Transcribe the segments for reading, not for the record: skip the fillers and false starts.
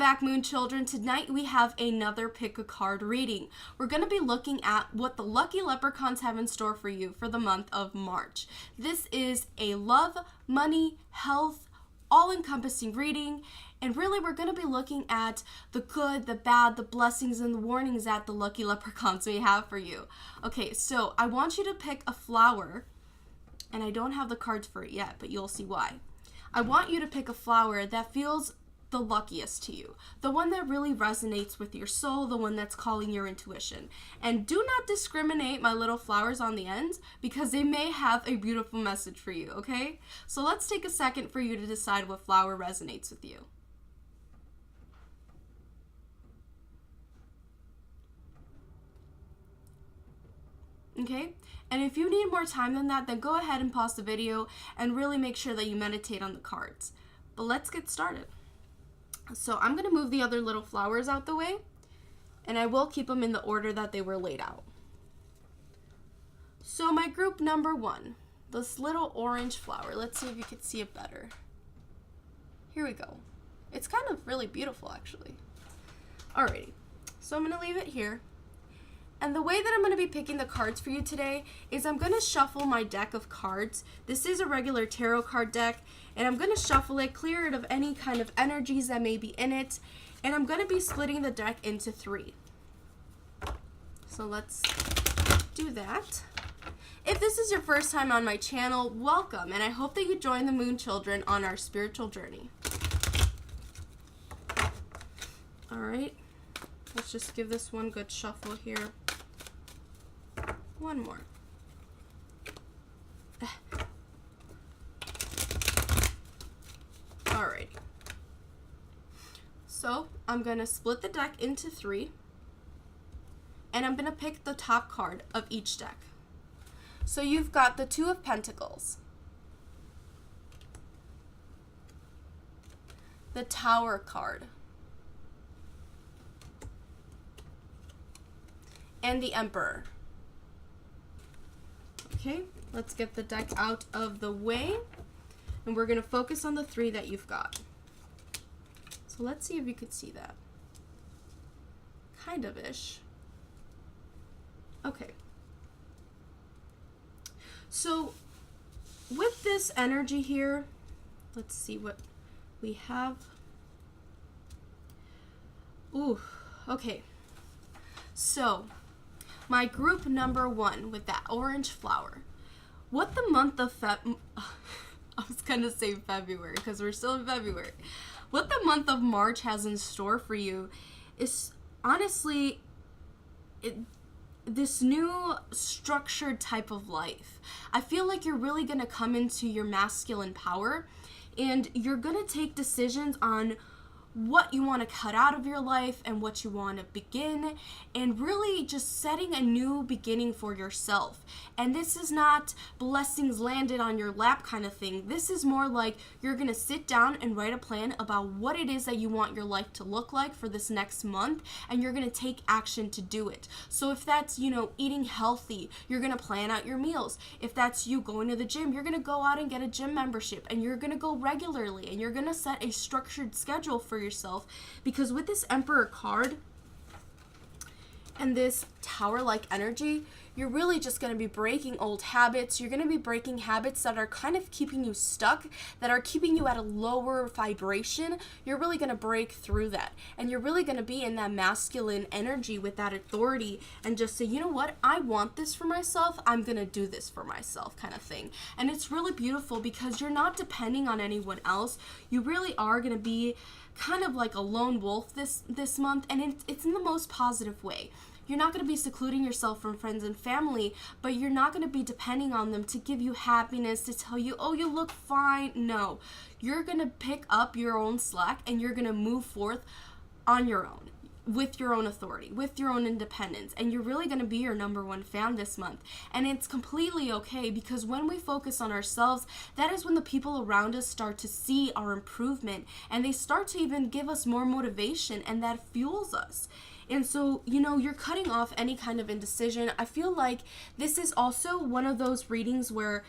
back, Moon Children. Tonight we have another pick a card reading. We're going to be looking at what the lucky leprechauns have in store for you for the month of March. This is a love, money, health, all-encompassing reading, and really we're going to be looking at the good, the bad, the blessings, and the warnings that the lucky leprechauns may have for you. Okay, so I want you to pick a flower, and I don't have the cards for it yet, but you'll see why. I want you to pick a flower that feels the luckiest to you, the one that really resonates with your soul, the one that's calling your intuition. And do not discriminate, my little flowers on the ends, because they may have a beautiful message for you, okay? So let's take a second for you to decide what flower resonates with you. Okay? And if you need more time than that, then go ahead and pause the video and really make sure that you meditate on the cards. But let's get started. So I'm going to move the other little flowers out the way, and I will keep them in the order that they were laid out. So my group number 1, this little orange flower, let's see if you can see it better. Here we go. It's kind of really beautiful, actually. Alrighty, so I'm going to leave it here. And the way that I'm going to be picking the cards for you today is I'm going to shuffle my deck of cards. This is a regular tarot card deck, and I'm going to shuffle it, clear it of any kind of energies that may be in it, and I'm going to be splitting the deck into 3. So let's do that. If this is your first time on my channel, welcome, and I hope that you join the Moon Children on our spiritual journey. Alright, let's just give this one good shuffle here. One more. Alrighty. So I'm going to split the deck into 3, and I'm going to pick the top card of each deck. So you've got the 2 of Pentacles, the Tower card, and the Emperor. Okay, let's get the deck out of the way, and we're going to focus on the 3 that you've got. So let's see if you could see that. Kind of-ish. Okay. So with this energy here, let's see what we have. Ooh, okay. So my group number 1 with that orange flower. What the month of I was gonna say February because we're still in February. What the month of March has in store for you is honestly this new structured type of life. I feel like you're really gonna come into your masculine power, and you're gonna take decisions on what you want to cut out of your life and what you want to begin, and really just setting a new beginning for yourself. And this is not blessings landed on your lap kind of thing. This is more like you're going to sit down and write a plan about what it is that you want your life to look like for this next month, and you're going to take action to do it. So if that's, eating healthy, you're going to plan out your meals. If that's you going to the gym, you're going to go out and get a gym membership, and you're going to go regularly, and you're going to set a structured schedule for yourself, because with this Emperor card and this tower-like energy, you're really just going to be breaking old habits. You're going to be breaking habits that are kind of keeping you stuck, that are keeping you at a lower vibration. You're really going to break through that, and you're really going to be in that masculine energy with that authority and just say, you know what, I want this for myself, I'm going to do this for myself kind of thing. And it's really beautiful because you're not depending on anyone else. You really are going to be kind of like a lone wolf this month, and it's in the most positive way. You're not going to be secluding yourself from friends and family, but you're not going to be depending on them to give you happiness, to tell you, oh, you look fine. No, you're going to pick up your own slack, and you're going to move forth on your own, with your own authority, with your own independence, and you're really going to be your number 1 fan this month. And it's completely okay, because when we focus on ourselves, that is when the people around us start to see our improvement, and they start to even give us more motivation, and that fuels us. And so, you're cutting off any kind of indecision. I feel like this is also one of those readings where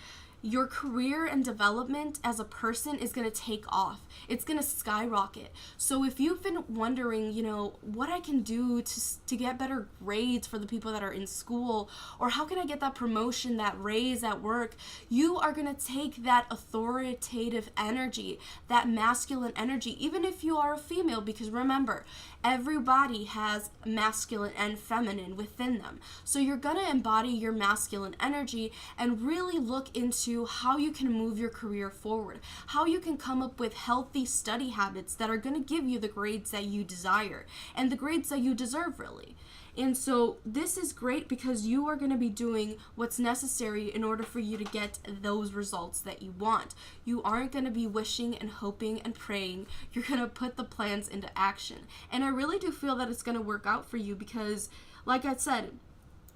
your career and development as a person is going to take off. It's going to skyrocket. So if you've been wondering, what I can do to get better grades for the people that are in school, or how can I get that promotion, that raise at work, you are going to take that authoritative energy, that masculine energy, even if you are a female, because remember, everybody has masculine and feminine within them. So you're going to embody your masculine energy and really look into how you can move your career forward, how you can come up with healthy study habits that are going to give you the grades that you desire and the grades that you deserve, really. And so this is great because you are going to be doing what's necessary in order for you to get those results that you want. You aren't going to be wishing and hoping and praying. You're going to put the plans into action. And I really do feel that it's going to work out for you because, like I said,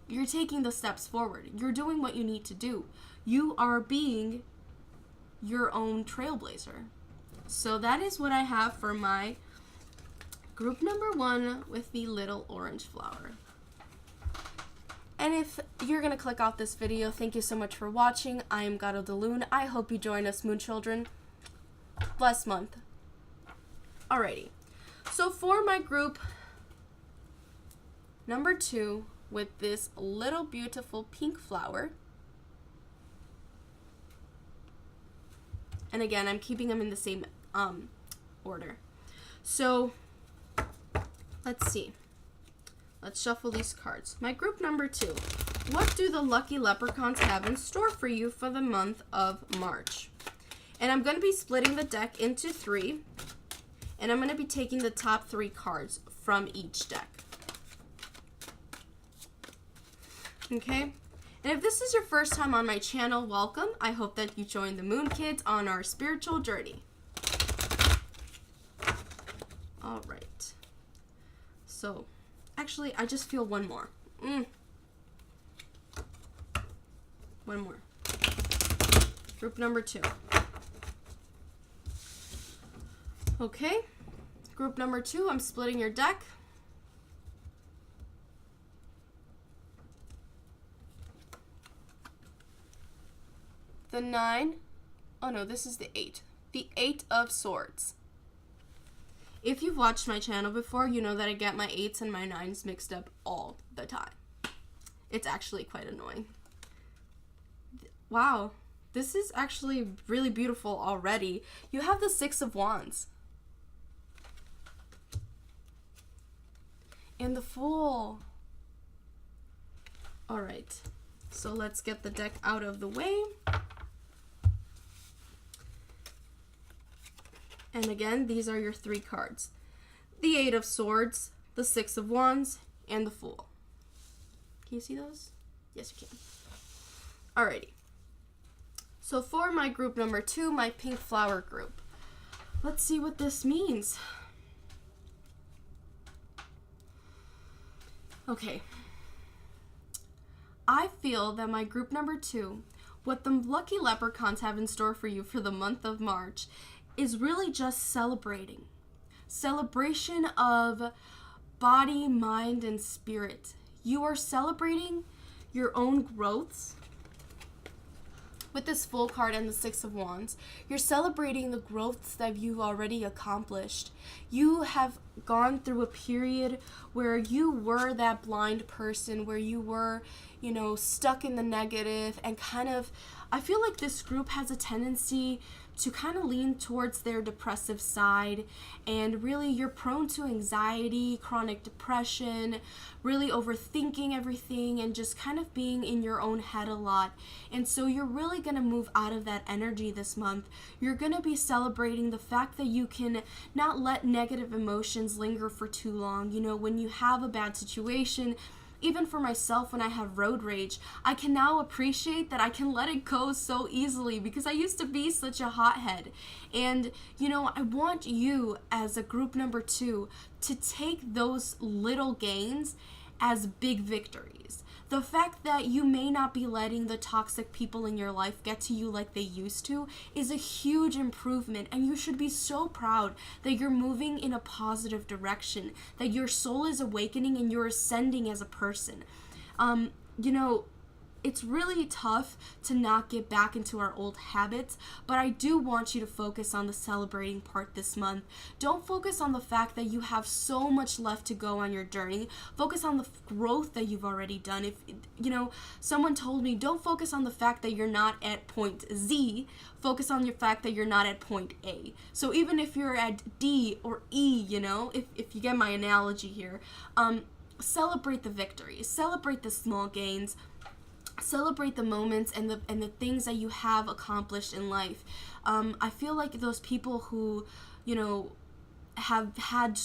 you're taking the steps forward. You're doing what you need to do. You are being your own trailblazer. So that is what I have for my group number 1 with the little orange flower. And if you're going to click off this video, thank you so much for watching. I am Gato the Loon. I hope you join us, Moon Children. Blessed month. Alrighty. So for my group number 2 with this little beautiful pink flower, and again, I'm keeping them in the same order. So let's see. Let's shuffle these cards. My group number 2. What do the lucky leprechauns have in store for you for the month of March? And I'm going to be splitting the deck into 3. And I'm going to be taking the top 3 cards from each deck. Okay? And if this is your first time on my channel, welcome. I hope that you join the Moon Kids on our spiritual journey. All right. So, actually, I just feel one more. One more. Group number 2. Okay. Group number 2, I'm splitting your deck. The 9. Oh no, this is the 8. The 8 of Swords. If you've watched my channel before, you know that I get my 8s and my 9s mixed up all the time. It's actually quite annoying. Wow, this is actually really beautiful already. You have the 6 of Wands. And the Fool. Alright, so let's get the deck out of the way. And again, these are your 3 cards. The 8 of Swords, the 6 of Wands, and the Fool. Can you see those? Yes, you can. Alrighty. So for my group number 2, my pink flower group, let's see what this means. Okay. I feel that my group number 2, what the lucky leprechauns have in store for you for the month of March, is really just celebrating. Celebration of body, mind, and spirit. You are celebrating your own growths. With this Fool card and the 6 of Wands, you're celebrating the growths that you've already accomplished. You have gone through a period where you were that blind person, where you were, stuck in the negative, and I feel like this group has a tendency to kind of lean towards their depressive side, and really you're prone to anxiety, chronic depression, really overthinking everything, and just kind of being in your own head a lot. And so you're really going to move out of that energy this month. You're going to be celebrating the fact that you can not let negative emotions linger for too long. When you have a bad situation, even for myself, when I have road rage, I can now appreciate that I can let it go so easily because I used to be such a hothead. And, I want you as a group number 2 to take those little gains as big victories. The fact that you may not be letting the toxic people in your life get to you like they used to is a huge improvement, and you should be so proud that you're moving in a positive direction, that your soul is awakening and you're ascending as a person. it's really tough to not get back into our old habits, but I do want you to focus on the celebrating part this month. Don't focus on the fact that you have so much left to go on your journey. Focus on the growth that you've already done. If, someone told me, don't focus on the fact that you're not at point Z, focus on the fact that you're not at point A. So even if you're at D or E, if you get my analogy here, celebrate the victories, celebrate the small gains, celebrate the moments and the things that you have accomplished in life. I feel like those people who, have had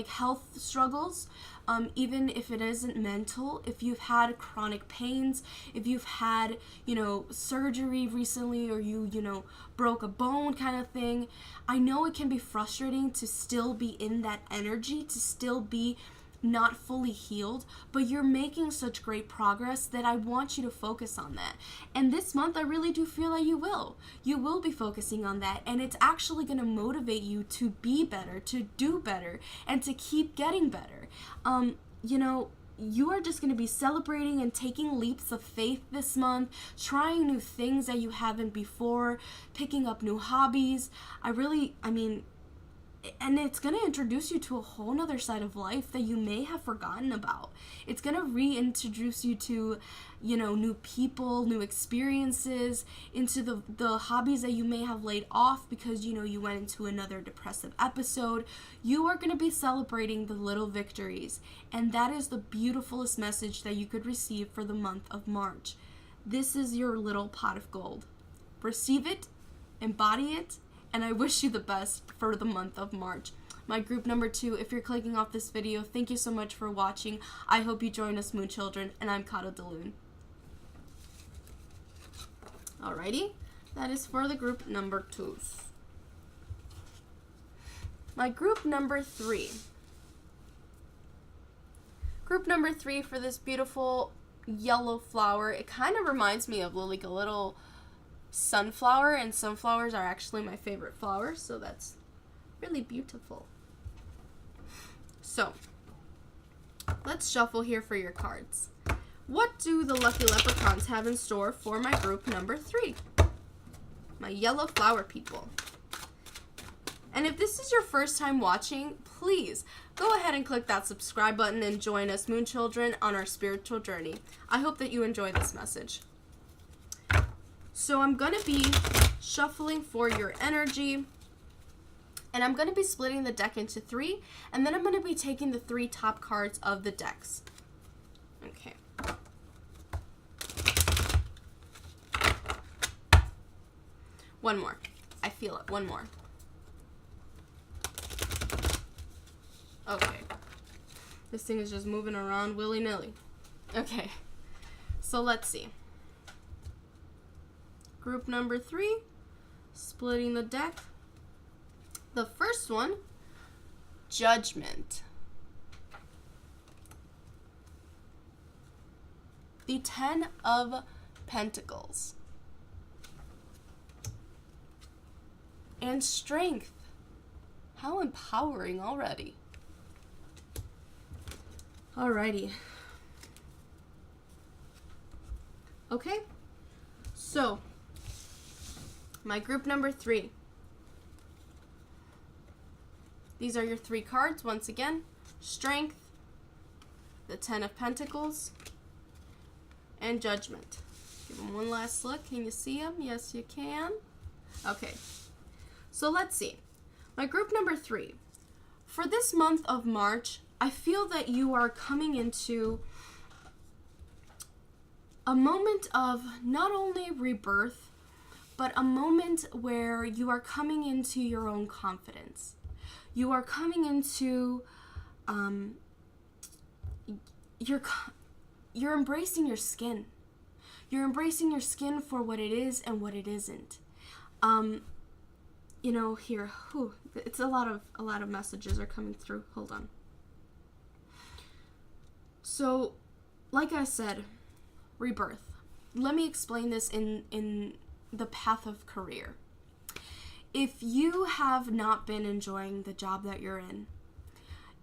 health struggles, even if it isn't mental, if you've had chronic pains, if you've had, surgery recently, or you broke a bone kind of thing, I know it can be frustrating to still be in that energy, to still be not fully healed, but you're making such great progress that I want you to focus on that. And this month, I really do feel that you will be focusing on that, and it's actually going to motivate you to be better, to do better, and to keep getting better. You are just going to be celebrating and taking leaps of faith this month, trying new things that you haven't before, picking up new hobbies. And it's going to introduce you to a whole nother side of life that you may have forgotten about. It's going to reintroduce you to, new people, new experiences, into the hobbies that you may have laid off because, you went into another depressive episode. You are going to be celebrating the little victories. And that is the beautifulest message that you could receive for the month of March. This is your little pot of gold. Receive it, embody it, and I wish you the best for the month of March. My group number 2, if you're clicking off this video, thank you so much for watching. I hope you join us, Moon Children, and I'm Kata DeLune. Alrighty, that is for the group number 2s. My group number 3. Group number 3 for this beautiful yellow flower. It kind of reminds me of like a little sunflower, and sunflowers are actually my favorite flowers, so that's really beautiful. So let's shuffle here for your cards. What do the lucky leprechauns have in store for my group number 3, my yellow flower people? And if this is your first time watching, please go ahead and click that subscribe button and join us, Moon Children, on our spiritual journey. I hope that you enjoy this message. So I'm going to be shuffling for your energy, and I'm going to be splitting the deck into 3, and then I'm going to be taking the 3 top cards of the decks. Okay. One more. I feel it. One more. Okay. This thing is just moving around willy-nilly. Okay. So let's see. Group number 3, splitting the deck. The first one, Judgment. The 10 of Pentacles. And Strength. How empowering already. Alrighty. Okay. So, my group number 3. These are your 3 cards. Once again, Strength, the 10 of Pentacles, and Judgment. Give them one last look. Can you see them? Yes, you can. Okay. So let's see. My group number 3. For this month of March, I feel that you are coming into a moment of not only rebirth, but a moment where you are coming into your own confidence. You are coming into, you're embracing your skin. You're embracing your skin for what it is and what it isn't. Here, it's a lot of messages are coming through. Hold on. So, like I said, rebirth. Let me explain this in the path of career. If you have not been enjoying the job that you're in,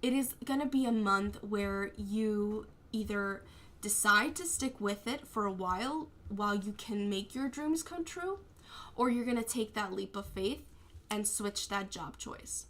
it is going to be a month where you either decide to stick with it for a while you can make your dreams come true, or you're going to take that leap of faith and switch that job choice.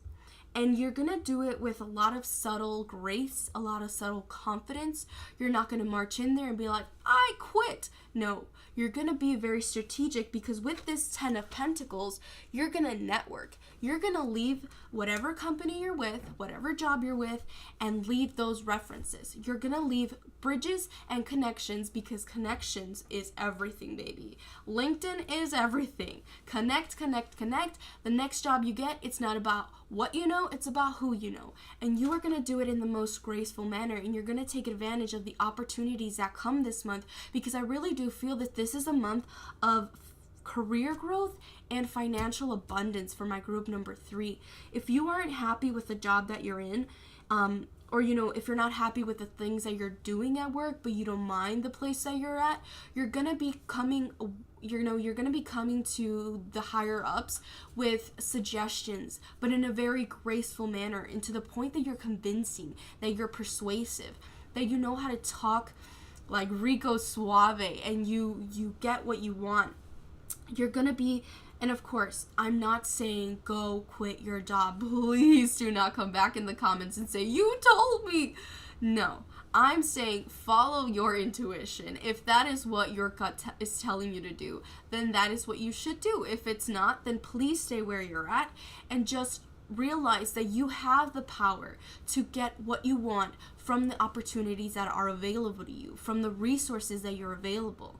And you're going to do it with a lot of subtle grace, a lot of subtle confidence. You're not going to march in there and be like, I quit. No, you're going to be very strategic, because with this 10 of Pentacles, you're going to network. You're going to leave whatever company you're with, whatever job you're with, and leave those references. You're going to leave bridges and connections, because connections is everything, baby. LinkedIn is everything. Connect, connect, connect. The next job you get, it's not about what you know, it's about who you know. And you are going to do it in the most graceful manner, and you're going to take advantage of the opportunities that come this month, because I really do feel that this is a month of career growth and financial abundance for my group number 3. If you aren't happy with the job that you're in, or if you're not happy with the things that you're doing at work, but you don't mind the place that you're at, you're gonna be coming to the higher ups with suggestions, but in a very graceful manner, and to the point that you're convincing, that you're persuasive, that you know how to talk like Rico Suave, and you get what you want. You're gonna be, and of course, I'm not saying go quit your job. Please do not come back in the comments and say, you told me. No, I'm saying follow your intuition. If that is what your gut is telling you to do, then that is what you should do. If it's not, then please stay where you're at and just realize that you have the power to get what you want from the opportunities that are available to you, from the resources that you're available.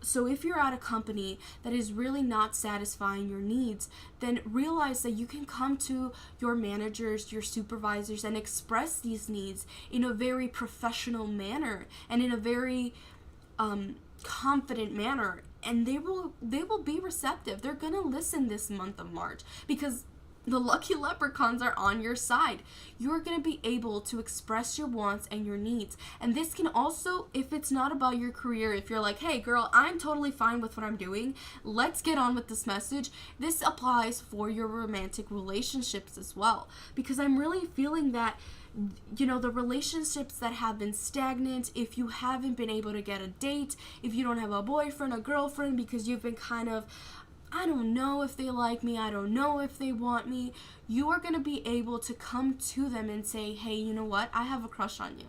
So if you're at a company that is really not satisfying your needs, then realize that you can come to your managers, your supervisors, and express these needs in a very professional manner and in a very confident manner, and they will be receptive. They're gonna listen this month of March, because the lucky leprechauns are on your side. You're going to be able to express your wants and your needs. And this can also, if it's not about your career, if you're like, hey girl, I'm totally fine with what I'm doing, let's get on with this message. This applies for your romantic relationships as well. Because I'm really feeling that, the relationships that have been stagnant, if you haven't been able to get a date, if you don't have a boyfriend, a girlfriend, because you've been kind of, I don't know if they like me, I don't know if they want me, you are going to be able to come to them and say, hey, you know what? I have a crush on you.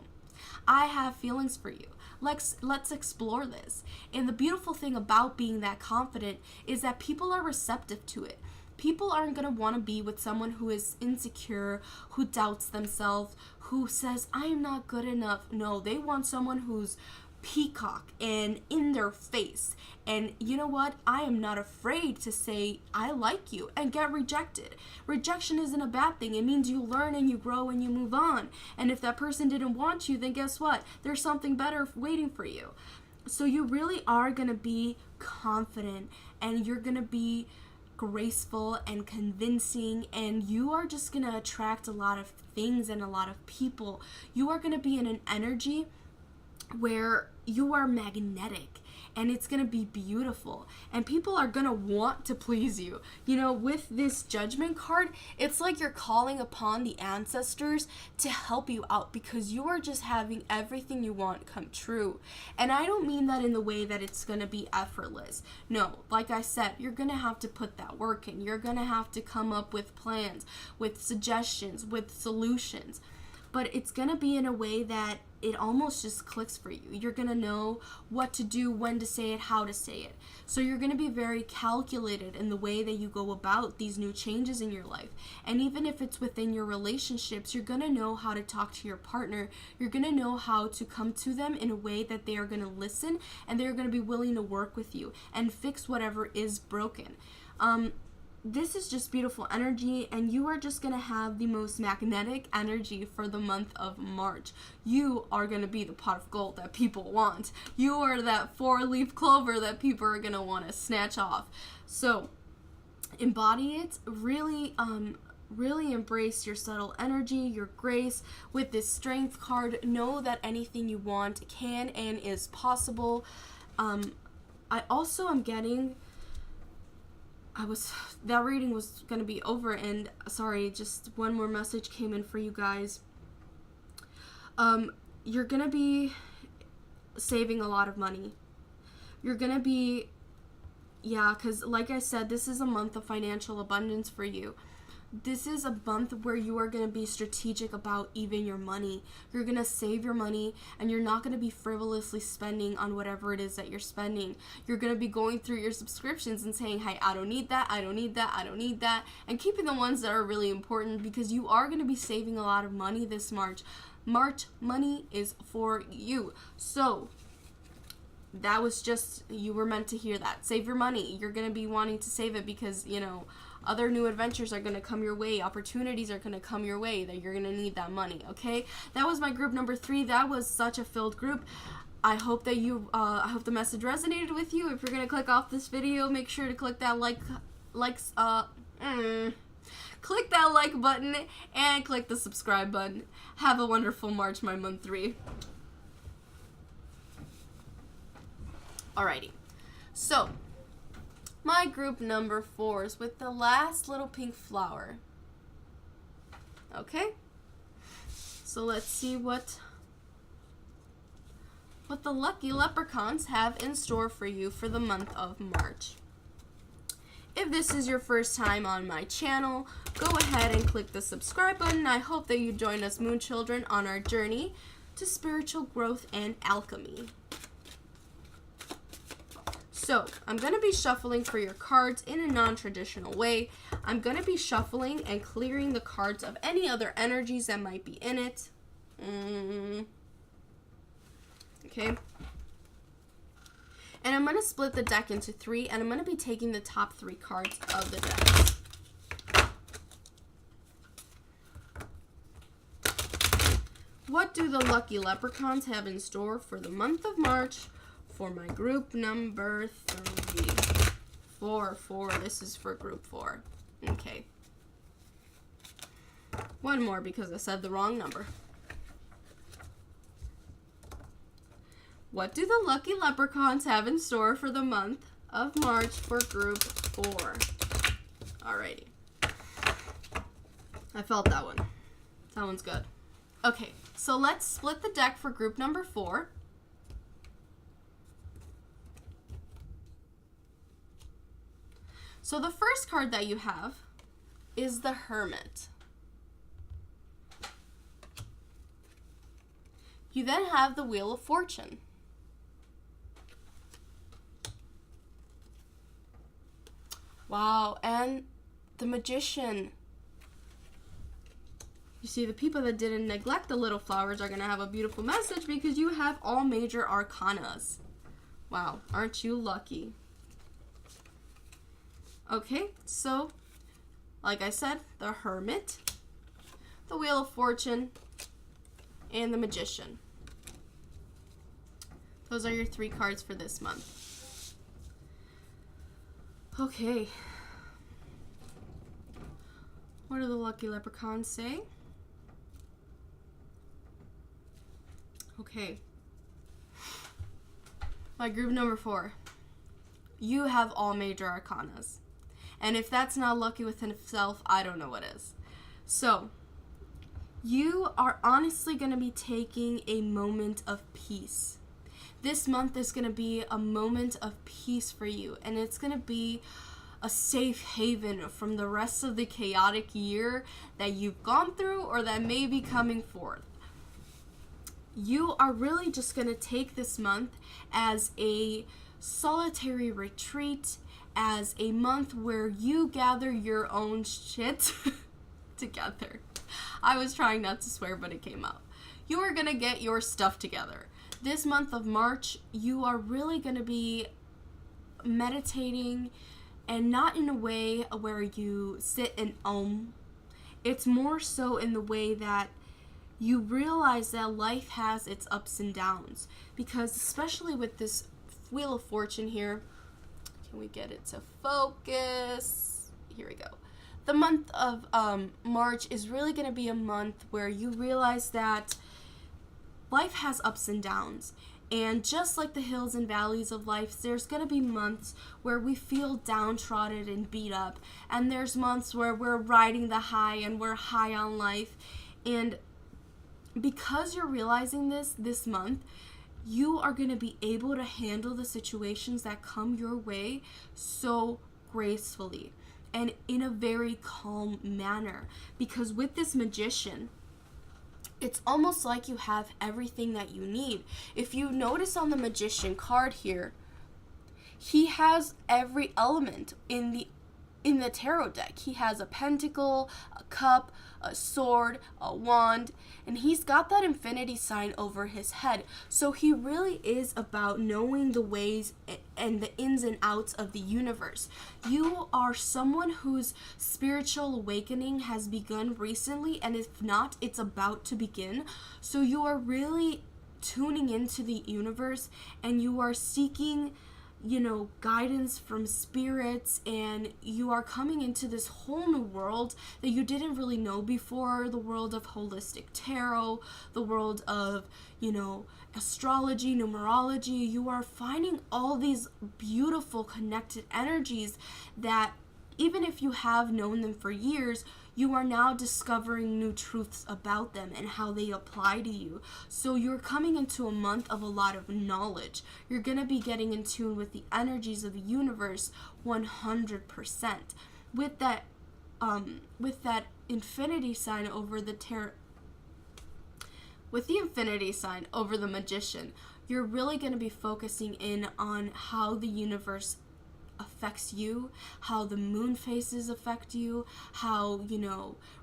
I have feelings for you. Let's explore this. And the beautiful thing about being that confident is that people are receptive to it. People aren't going to want to be with someone who is insecure, who doubts themselves, who says, I am not good enough. No, they want someone who's peacock and in their face. And you know what? I am not afraid to say I like you and get rejected. Rejection isn't a bad thing. It means you learn and you grow and you move on. And if that person didn't want you, then guess what? There's something better waiting for you. So you really are going to be confident, and you're going to be graceful and convincing, and you are just going to attract a lot of things and a lot of people. You are going to be in an energy where you are magnetic, and it's going to be beautiful, and people are going to want to please you. With this Judgment card, it's like you're calling upon the ancestors to help you out, because you are just having everything you want come true. And I don't mean that in the way that it's going to be effortless. No, like I said, you're going to have to put that work in. You're going to have to come up with plans, with suggestions, with solutions. But it's going to be in a way that it almost just clicks for you. You're going to know what to do, when to say it, how to say it. So you're going to be very calculated in the way that you go about these new changes in your life. And even if it's within your relationships, you're going to know how to talk to your partner. You're going to know how to come to them in a way that they are going to listen, and they're going to be willing to work with you and fix whatever is broken. This is just beautiful energy, and you are just going to have the most magnetic energy for the month of March. You are going to be the pot of gold that people want. You are that 4-leaf clover that people are going to want to snatch off. So embody it. Really embrace your subtle energy, your grace. With this Strength card, know that anything you want can and is possible. I also am getting... that reading was going to be over, and sorry, just one more message came in for you guys. You're going to be saving a lot of money. You're going to be, because like I said, this is a month of financial abundance for you. This is a month where you are going to be strategic about even your money. You're going to save your money, and you're not going to be frivolously spending on whatever it is that you're spending. You're going to be going through your subscriptions and saying, hey, I don't need that, I don't need that, I don't need that, and keeping the ones that are really important, because you are going to be saving a lot of money this March. March money is for you. So that was just, you were meant to hear that. Save your money. You're going to be wanting to save it because, other new adventures are going to come your way. Opportunities are going to come your way that you're going to need that money, okay? That was my group number 3. That was such a filled group. I hope that I hope the message resonated with you. If you're going to click off this video, make sure to click that click that like button and click the subscribe button. Have a wonderful March, my month 3. Alrighty. So, my group number 4 is with the last little pink flower. Okay? So let's see what the lucky leprechauns have in store for you for the month of March. If this is your first time on my channel, go ahead and click the subscribe button. I hope that you join us Moon Children on our journey to spiritual growth and alchemy. So, I'm going to be shuffling for your cards in a non-traditional way. I'm going to be shuffling and clearing the cards of any other energies that might be in it. Okay. And I'm going to split the deck into 3, and I'm going to be taking the top 3 cards of the deck. What do the lucky leprechauns have in store for the month of March for my group number 3? 4. This is for group 4. Okay. One more because I said the wrong number. What do the lucky leprechauns have in store for the month of March for group 4? Alrighty. I felt that one. That one's good. Okay, so let's split the deck for group number 4. So the first card that you have is the Hermit. You then have the Wheel of Fortune. Wow, and the Magician. You see, the people that didn't neglect the little flowers are going to have a beautiful message because you have all major arcanas. Wow, aren't you lucky? Okay, so, like I said, the Hermit, the Wheel of Fortune, and the Magician. Those are your 3 cards for this month. Okay. What do the lucky leprechauns say? Okay. My group number 4. You have all major arcanas. And if that's not lucky within itself, I don't know what is. So, you are honestly going to be taking a moment of peace. This month is going to be a moment of peace for you, and it's going to be a safe haven from the rest of the chaotic year that you've gone through or that may be coming forth. You are really just going to take this month as a solitary retreat, as a month where you gather your own shit together. I was trying not to swear, but it came out. You are going to get your stuff together. This month of March, you are really going to be meditating, and not in a way where you sit and It's more so in the way that you realize that life has its ups and downs. Because especially with this Wheel of Fortune here, can we get it to focus? Here we go. The month of March is really going to be a month where you realize that life has ups and downs. And just like the hills and valleys of life, there's going to be months where we feel downtrodden and beat up. And there's months where we're riding the high and we're high on life. And because you're realizing this month, you are going to be able to handle the situations that come your way so gracefully and in a very calm manner. Because with this magician, it's almost like you have everything that you need. If you notice on the magician card here, he has every element in the tarot deck. He has a pentacle, a cup, a sword, a wand, and he's got that infinity sign over his head. So he really is about knowing the ways and the ins and outs of the universe. You are someone whose spiritual awakening has begun recently, and if not, it's about to begin. So you are really tuning into the universe, and you are seeking guidance from spirits, and you are coming into this whole new world that you didn't really know before, the world of holistic tarot, the world of, astrology, numerology. You are finding all these beautiful connected energies that even if you have known them for years, you are now discovering new truths about them and how they apply to you. So you're coming into a month of a lot of knowledge. You're going to be getting in tune with the energies of the universe 100%. With that infinity sign over the with the infinity sign over the magician, you're really going to be focusing in on how the universe affects you, how the moon phases affect you, how,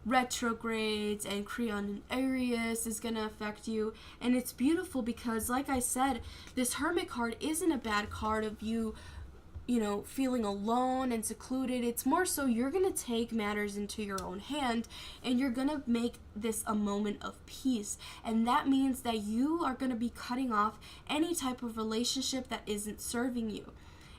retrogrades and Creon and Aries is going to affect you. And it's beautiful because, like I said, this Hermit card isn't a bad card of you, feeling alone and secluded. It's more so you're going to take matters into your own hand, and you're going to make this a moment of peace. And that means that you are going to be cutting off any type of relationship that isn't serving you.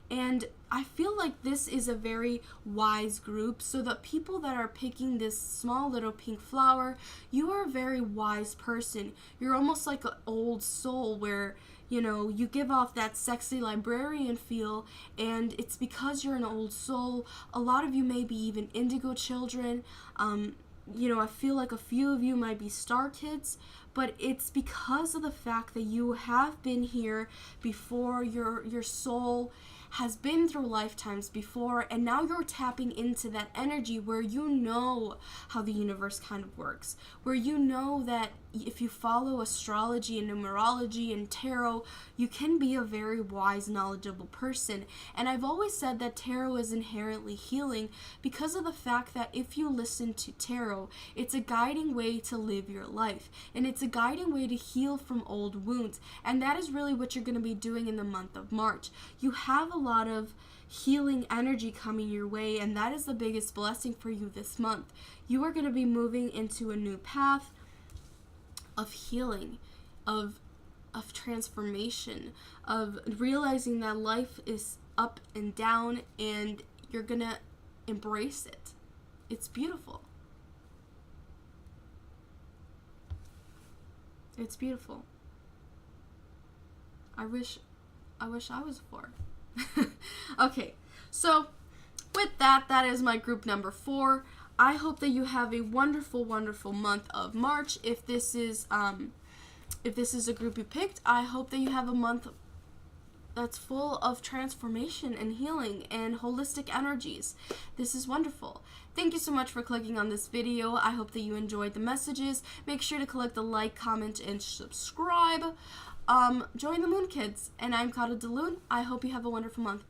And I feel like this is a very wise group. So the people that are picking this small little pink flower, you are a very wise person. You're almost like an old soul where, you give off that sexy librarian feel, and it's because you're an old soul. A lot of you may be even indigo children. I feel like a few of you might be star kids, but it's because of the fact that you have been here before. Your soul has been through lifetimes before, and now you're tapping into that energy where you know how the universe kind of works, where you know that if you follow astrology and numerology and tarot, you can be a very wise, knowledgeable person. And I've always said that tarot is inherently healing because of the fact that if you listen to tarot, it's a guiding way to live your life, and it's a guiding way to heal from old wounds. And that is really what you're going to be doing in the month of March. You have a lot of healing energy coming your way, and that is the biggest blessing for you this month. You are going to be moving into a new path of healing, of transformation, of realizing that life is up and down, and you're going to embrace it. It's beautiful. It's beautiful. I wish I was 4. Okay, so with that is my group number 4. I hope that you have a wonderful, wonderful month of March. If this is a group you picked, I hope that you have a month that's full of transformation and healing and holistic energies. This is wonderful. Thank you so much for clicking on this video. I hope that you enjoyed the messages. Make sure to click the like, comment, and subscribe. Join the Moon Kids. And I'm Kata DeLune. I hope you have a wonderful month.